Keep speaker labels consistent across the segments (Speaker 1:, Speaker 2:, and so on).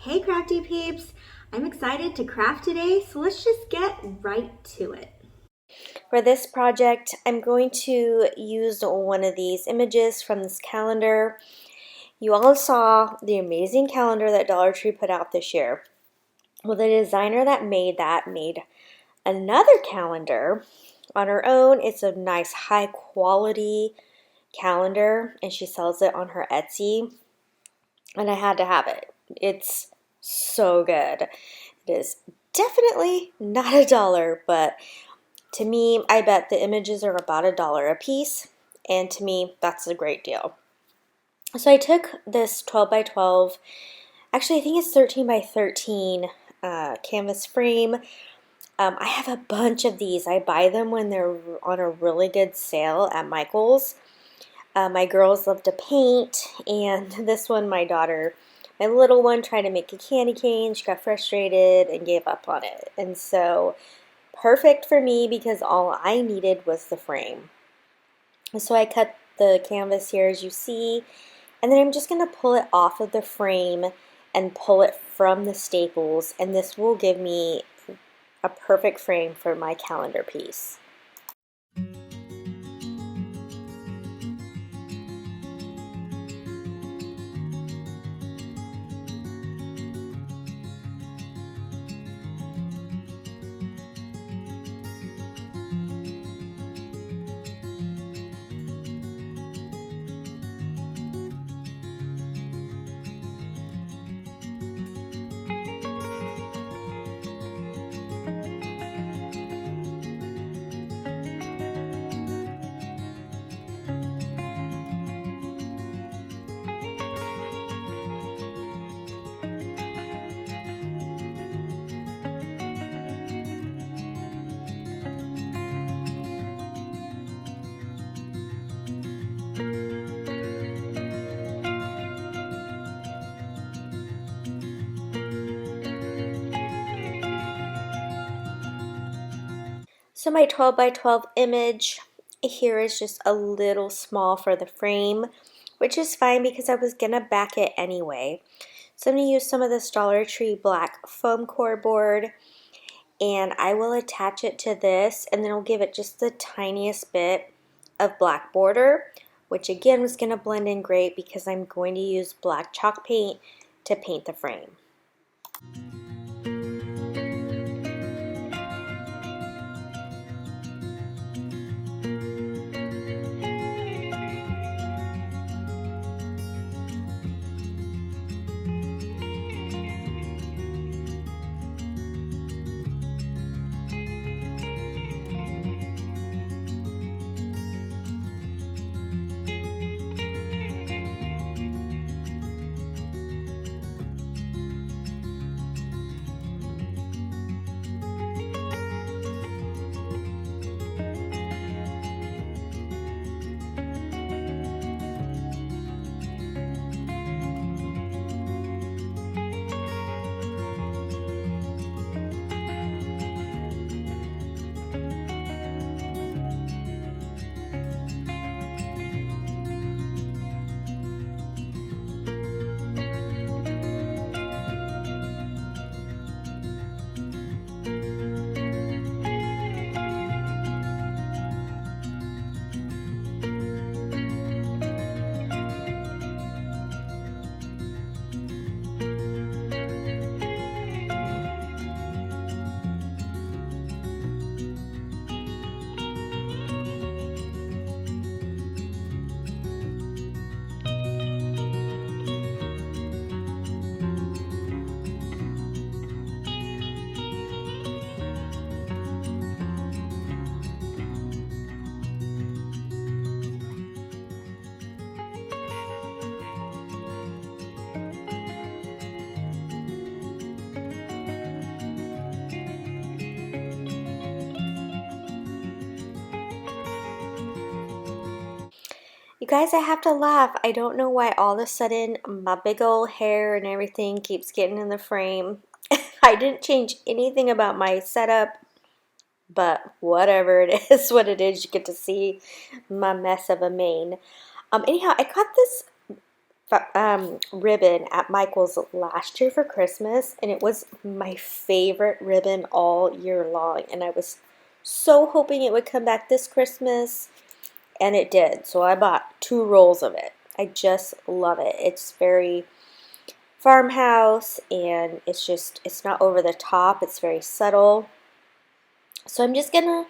Speaker 1: Hey Crafty Peeps! I'm excited to craft today, so let's just get right to it. For this project, I'm going to use one of these images from this calendar. You all saw the amazing calendar that Dollar Tree put out this year. Well, the designer that made that made another calendar on her own. It's a nice high quality calendar and she sells it on her Etsy, and I had to have it. It's so good. It is definitely not a dollar, but to me, I bet the images are about $1 a piece, and to me, that's a great deal. So I took this 12 by 12, actually I think it's 13 by 13 canvas frame. I have a bunch of these. I buy them when they're on a really good sale at Michael's. My girls love to paint, and this one, my daughter, my little one, tried to make a candy cane. She got frustrated and gave up on it. And so, perfect for me because all I needed was the frame. And so I cut the canvas here as you see, and then I'm just going to pull it off of the frame and pull it from the staples, and this will give me a perfect frame for my calendar piece. So my 12 by 12 image here is just a little small for the frame, which is fine because I was gonna back it anyway. So I'm gonna use some of this Dollar Tree black foam core board, and I will attach it to this, and then I'll give it just the tiniest bit of black border, which again was gonna blend in great because I'm going to use black chalk paint to paint the frame. You guys, I have to laugh. I don't know why all of a sudden my big old hair and everything keeps getting in the frame. I didn't change anything about my setup, but whatever, it is what it is. You get to see my mess of a mane. Anyhow, I got this ribbon at Michael's last year for Christmas, and it was my favorite ribbon all year long, and I was so hoping it would come back this Christmas, and it did. So I bought 2 rolls of it. I just love it. It's very Farmhouse, and it's not over the top. It's very subtle. So I'm just gonna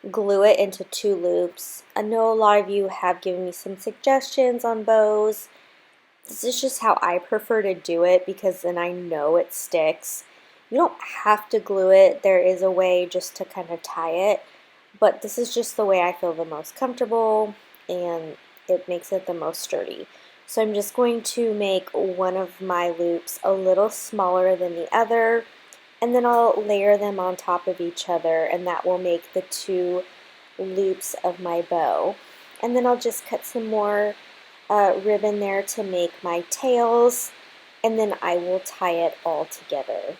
Speaker 1: glue it into 2 loops. I know a lot of you have given me some suggestions on bows. This is just how I prefer to do it because then I know it sticks. You don't have to glue it. There is a way just to kind of tie it, but this is just the way I feel the most comfortable, and it makes it the most sturdy. So I'm just going to make one of my loops a little smaller than the other, and then I'll layer them on top of each other, and that will make the 2 loops of my bow. And then I'll just cut some more ribbon there to make my tails, and then I will tie it all together.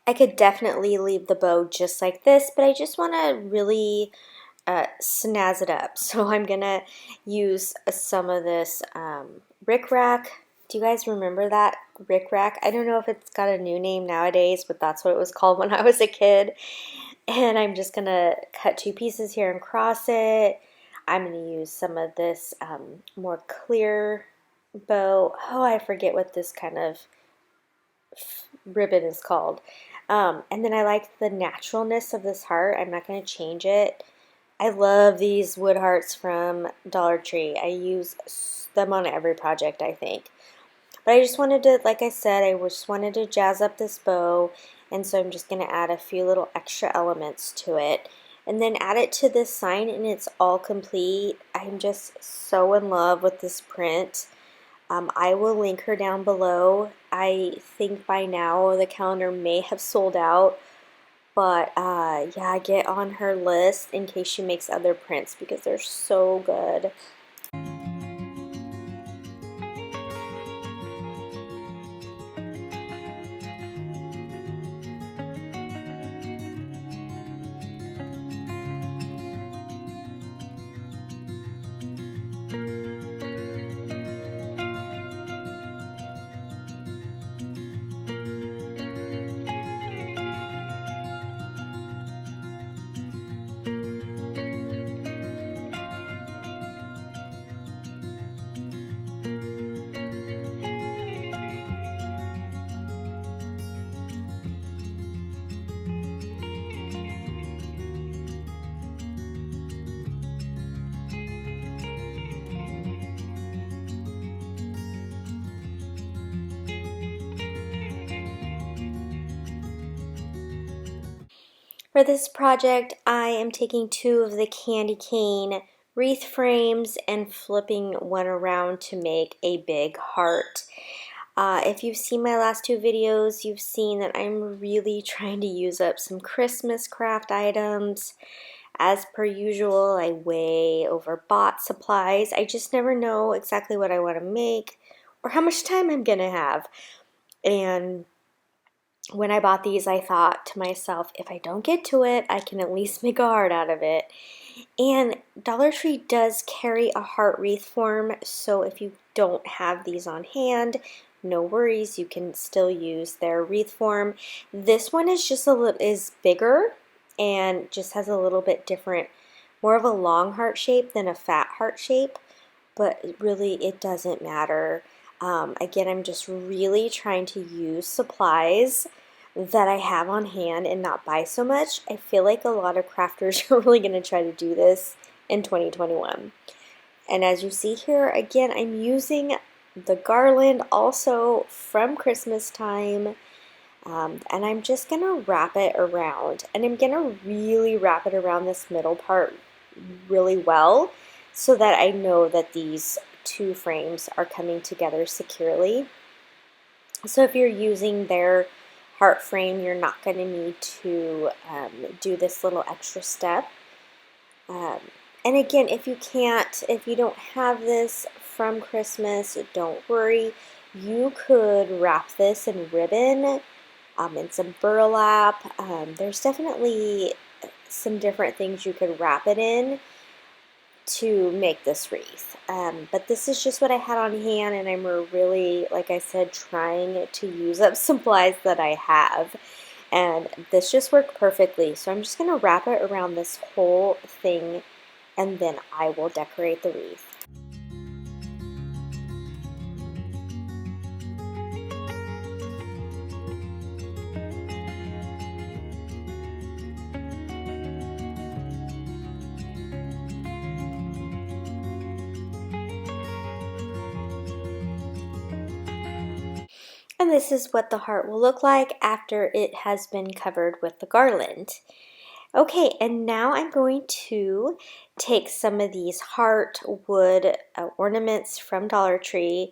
Speaker 1: I could definitely leave the bow just like this, but I just want to really snazz it up. So I'm going to use some of this rickrack. Do you guys remember that rickrack? I don't know if it's got a new name nowadays, but that's what it was called when I was a kid. And I'm just going to cut 2 pieces here and cross it. I'm going to use some of this more clear bow. Oh, I forget what this kind of ribbon is called. And then I like the naturalness of this heart. I'm not going to change it. I love these wood hearts from Dollar Tree. I use them on every project, I think. But I just wanted to, like I said, I just wanted to jazz up this bow, and so I'm just going to add a few little extra elements to it. And then add it to this sign, and it's all complete. I'm just so in love with this print. I will link her down below. I think by now the calendar may have sold out, but yeah, get on her list in case she makes other prints because they're so good. For this project, I am taking 2 of the candy cane wreath frames and flipping one around to make a big heart. If you've seen my last 2 videos, you've seen that I'm really trying to use up some Christmas craft items. As per usual, I way overbought supplies. I just never know exactly what I want to make or how much time I'm gonna have. And when I bought these, I thought to myself, if I don't get to it, I can at least make a heart out of it. And Dollar Tree does carry a heart wreath form, so if you don't have these on hand, no worries, you can still use their wreath form. This one is just is bigger and just has a little bit different, more of a long heart shape than a fat heart shape, but really it doesn't matter. Again, I'm just really trying to use supplies that I have on hand and not buy so much. I feel like a lot of crafters are really going to try to do this in 2021. And as you see here, again, I'm using the garland also from Christmas time. And I'm just going to wrap it around. And I'm going to really wrap it around this middle part really well so that I know that these two frames are coming together securely. So if you're using their heart frame, you're not going to need to do this little extra step. And again, if you don't have this from Christmas, don't worry. You could wrap this in ribbon and some burlap. There's definitely some different things you could wrap it in to make this wreath. But this is just what I had on hand, and I'm really, like I said, trying to use up supplies that I have. And this just worked perfectly. So I'm just going to wrap it around this whole thing, and then I will decorate the wreath. And this is what the heart will look like after it has been covered with the garland. Okay, and now I'm going to take some of these heart wood ornaments from Dollar Tree,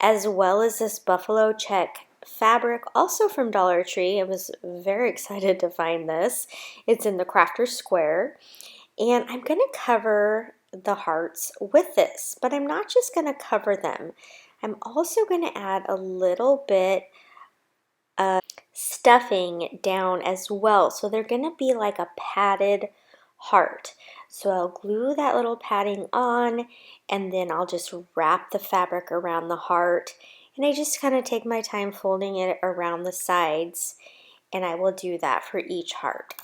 Speaker 1: as well as this buffalo check fabric, also from Dollar Tree. I was very excited to find this. It's in the Crafter Square. And I'm going to cover the hearts with this, but I'm not just going to cover them. I'm also going to add a little bit of stuffing down as well. So they're going to be like a padded heart. So I'll glue that little padding on, and then I'll just wrap the fabric around the heart. And I just kind of take my time folding it around the sides, and I will do that for each heart.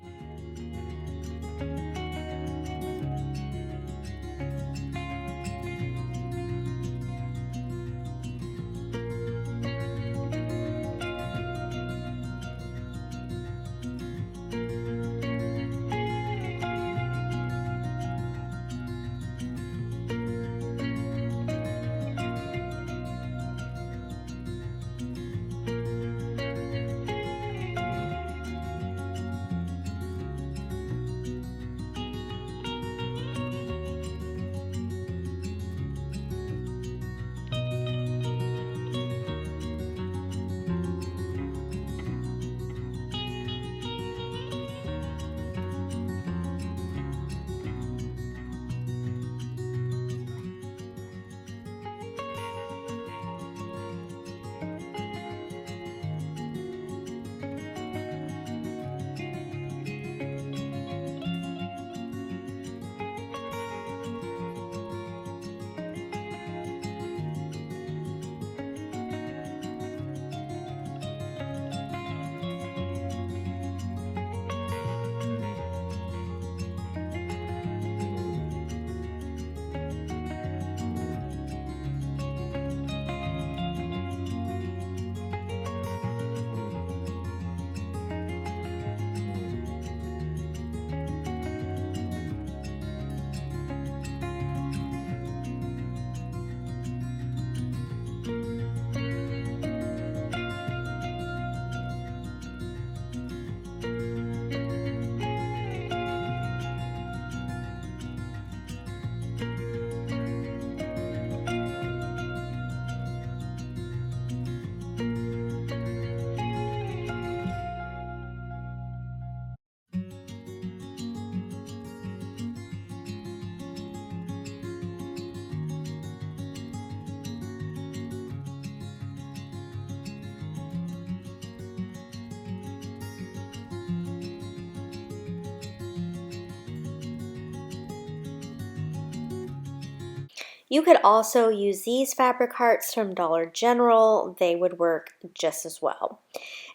Speaker 1: You could also use these fabric hearts from Dollar General. They would work just as well.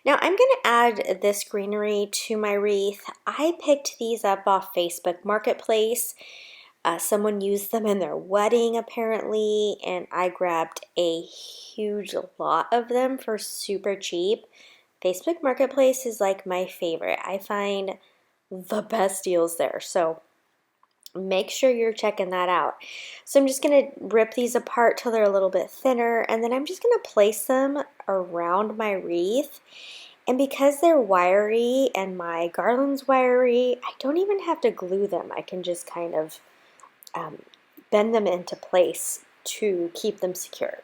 Speaker 1: Now I'm going to add this greenery to my wreath. I picked these up off Facebook Marketplace. Someone used them in their wedding apparently, and I grabbed a huge lot of them for super cheap. Facebook Marketplace is like my favorite. I find the best deals there, so make sure you're checking that out. So I'm just going to rip these apart till they're a little bit thinner, and then I'm just going to place them around my wreath. And because they're wiry and my garland's wiry, I don't even have to glue them. I can just kind of bend them into place to keep them secure.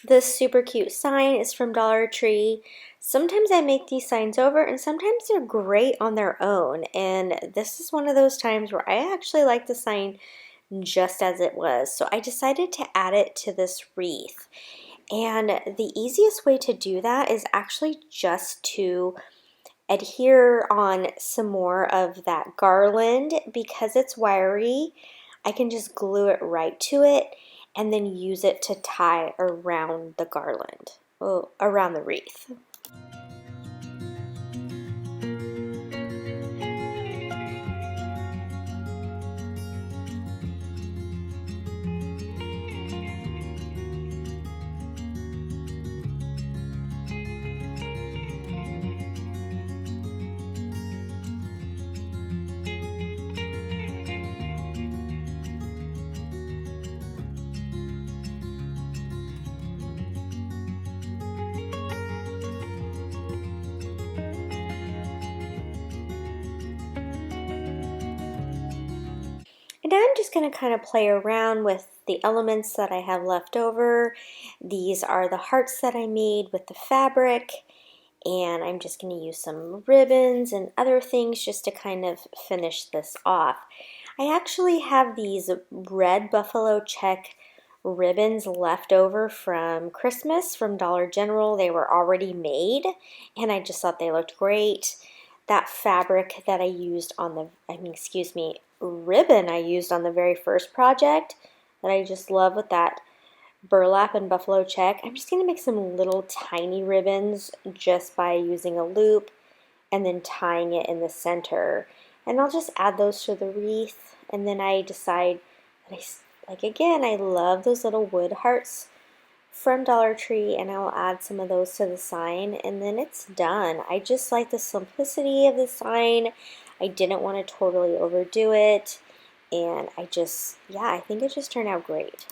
Speaker 1: This super cute sign is from Dollar Tree. Sometimes I make these signs over and sometimes they're great on their own, and this is one of those times where I actually like the sign just as it was. So I decided to add it to this wreath. And the easiest way to do that is actually just to adhere on some more of that garland. Because it's wiry, I can just glue it right to it and then use it to tie around the garland, around the wreath. And now I'm just going to kind of play around with the elements that I have left over. These are the hearts that I made with the fabric, and I'm just going to use some ribbons and other things just to kind of finish this off. I actually have these red buffalo check ribbons left over from Christmas from Dollar General. They were already made, and I just thought they looked great. That fabric that I used on the, ribbon I used on the very first project that I just love with that burlap and buffalo check. I'm just going to make some little tiny ribbons just by using a loop and then tying it in the center. And I'll just add those to the wreath, and then I decide that I love those little wood hearts from Dollar Tree, and I'll add some of those to the sign, and then it's done. I just like the simplicity of the sign. I didn't want to totally overdo it, and I think it just turned out great.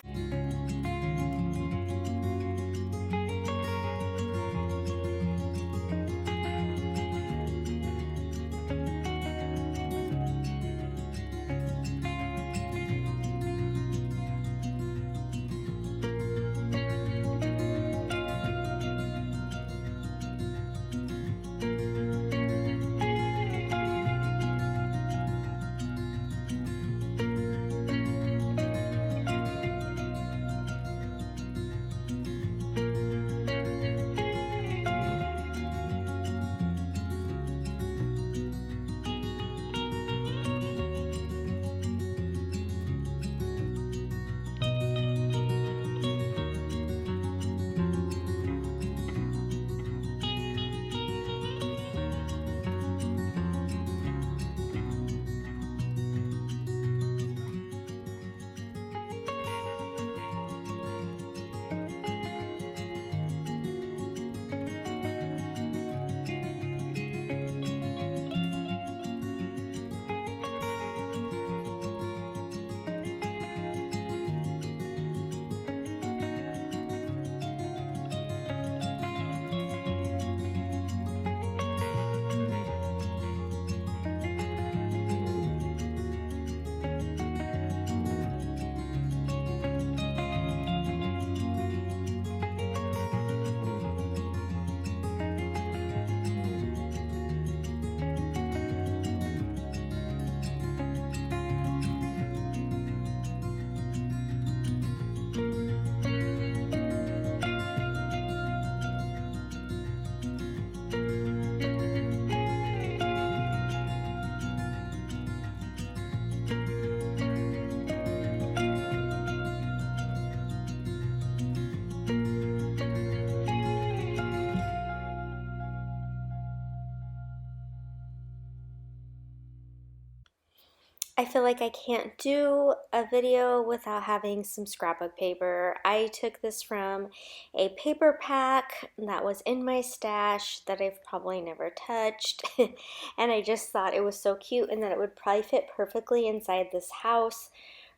Speaker 1: I feel like I can't do a video without having some scrapbook paper. I took this from a paper pack that was in my stash that I've probably never touched. And I just thought it was so cute and that it would probably fit perfectly inside this house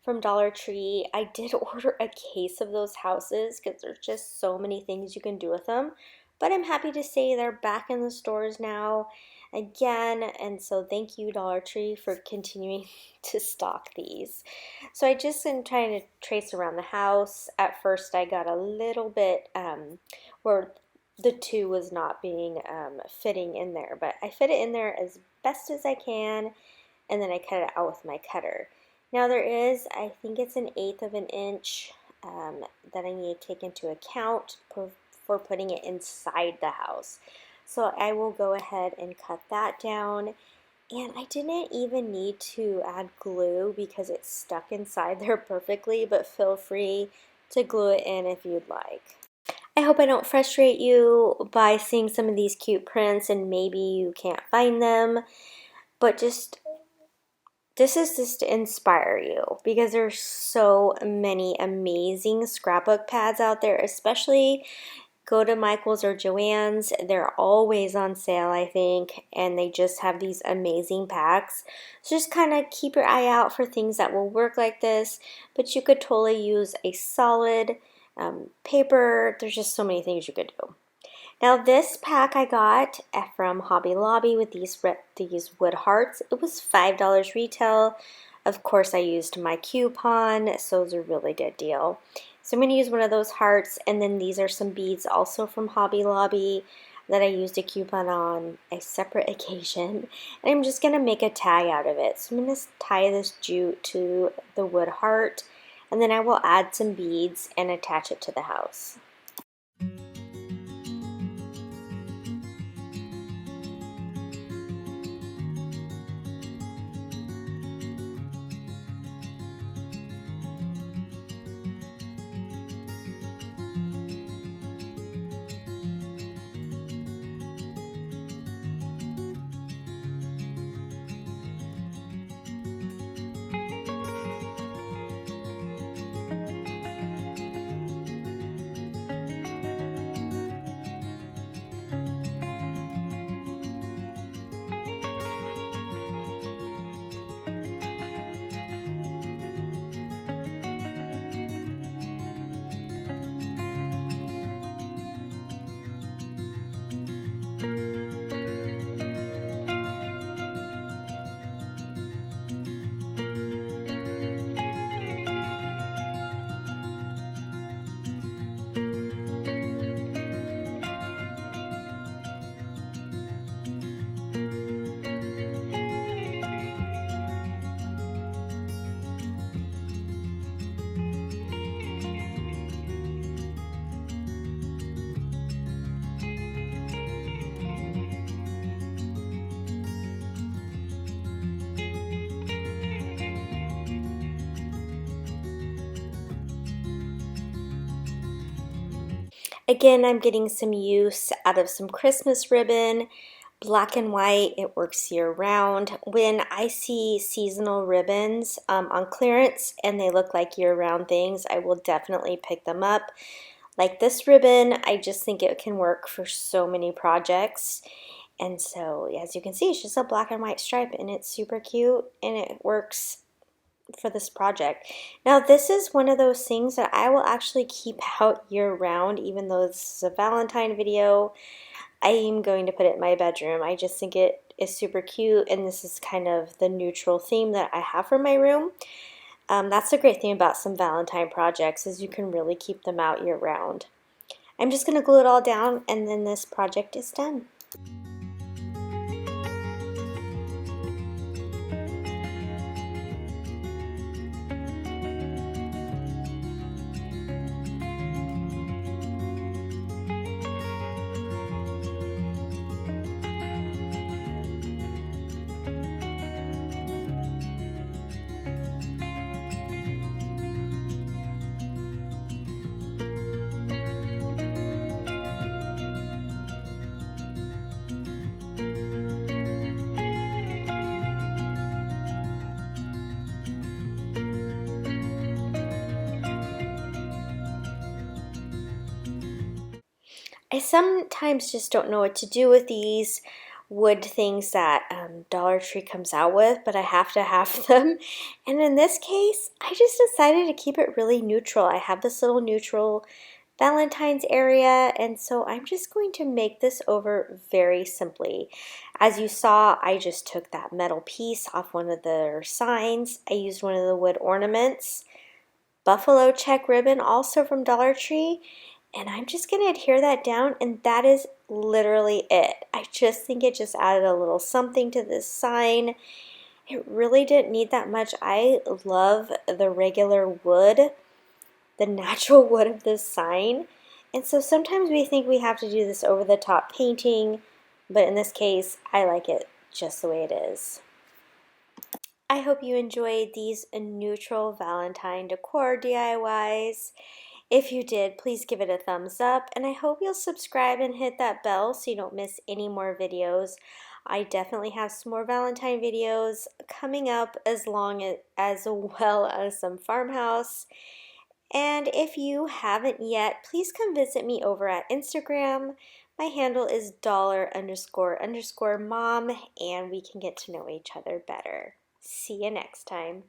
Speaker 1: from Dollar Tree. I did order a case of those houses because there's just so many things you can do with them. But I'm happy to say they're back in the stores now again, and so thank you, Dollar Tree, for continuing to stock these. So I just am trying to trace around the house. At first I got a little bit where the 2 was not being fitting in there, but I fit it in there as best as I can, and then I cut it out with my cutter. Now there is, I think it's 1/8 of an inch that I need to take into account for putting it inside the house. So I will go ahead and cut that down. And I didn't even need to add glue because it's stuck inside there perfectly, but feel free to glue it in if you'd like. I hope I don't frustrate you by seeing some of these cute prints and maybe you can't find them, but this is just to inspire you because there's so many amazing scrapbook pads out there, especially go to Michael's or Joann's. They're always on sale, I think, and they just have these amazing packs. So just kind of keep your eye out for things that will work like this, but you could totally use a solid paper. There's just so many things you could do. Now this pack I got from Hobby Lobby with these wood hearts. It was $5 retail. Of course I used my coupon, so it was a really good deal. So I'm going to use one of those hearts, and then these are some beads also from Hobby Lobby that I used a coupon on a separate occasion. And I'm just going to make a tag out of it. So I'm going to tie this jute to the wood heart, and then I will add some beads and attach it to the house. Again, I'm getting some use out of some Christmas ribbon, black and white. It works year round. When I see seasonal ribbons on clearance and they look like year-round things, I will definitely pick them up. Like this ribbon, I just think it can work for so many projects. And so, as you can see, it's just a black and white stripe, and it's super cute, and it works for this project. Now this is one of those things that I will actually keep out year-round, even though this is a Valentine video. I am going to put it in my bedroom. I just think it is super cute, and this is kind of the neutral theme that I have for my room. That's the great thing about some Valentine projects is you can really keep them out year-round. I'm just going to glue it all down, and then this project is done. I sometimes just don't know what to do with these wood things that Dollar Tree comes out with, but I have to have them. And in this case, I just decided to keep it really neutral. I have this little neutral Valentine's area, and so I'm just going to make this over very simply. As you saw, I just took that metal piece off one of their signs. I used one of the wood ornaments, buffalo check ribbon also from Dollar Tree, and I'm just going to adhere that down, and that is literally it. I just think it just added a little something to this sign. It really didn't need that much. I love the regular wood, the natural wood of this sign. And so sometimes we think we have to do this over the top painting, but in this case, I like it just the way it is. I hope you enjoyed these neutral Valentine decor DIYs. If you did, please give it a thumbs up, and I hope you'll subscribe and hit that bell so you don't miss any more videos. I definitely have some more Valentine videos coming up as well as some Farmhouse. And if you haven't yet, please come visit me over at Instagram. My handle is $__mom, and we can get to know each other better. See you next time.